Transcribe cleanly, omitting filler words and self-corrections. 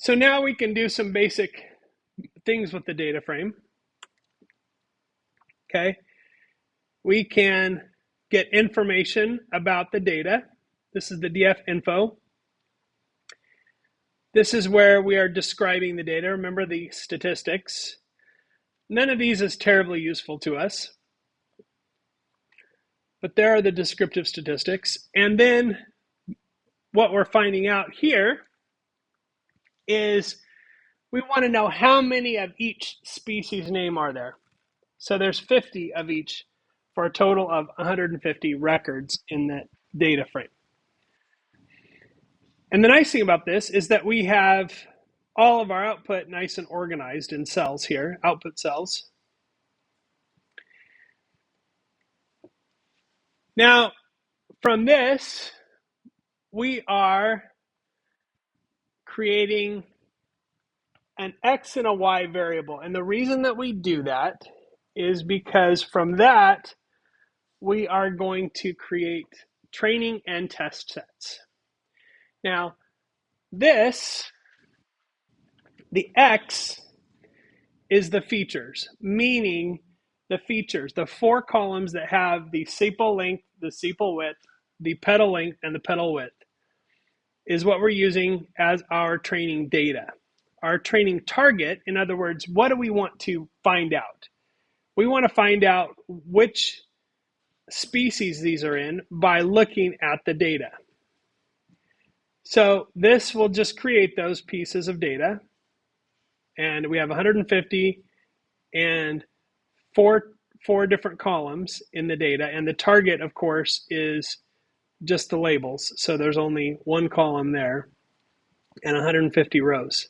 So now we can do some basic things with the data frame. Okay. We can get information about the data. This is the DF info. This is where we are describing the data. Remember the statistics. None of these is terribly useful to us, but there are the descriptive statistics. And then what we're finding out here is we want to know how many of each species name are there. So there's 50 of each for a total of 150 records in that data frame. And the nice thing about this is that we have all of our output nice and organized in cells here, output cells. Now, from this, we are creating an X and a Y variable. And the reason that we do that is because from that, we are going to create training and test sets. Now, this, the X, is the features, meaning the features, the 4 columns that have the sepal length, the sepal width, the petal length, and the petal width, is what we're using as our training data. Our training target, in other words, what do we want to find out? We want to find out which species these are in by looking at the data. So this will just create those pieces of data. And we have 150 and four different columns in the data. And the target, of course, is just the labels. So there's only one column there and 150 rows.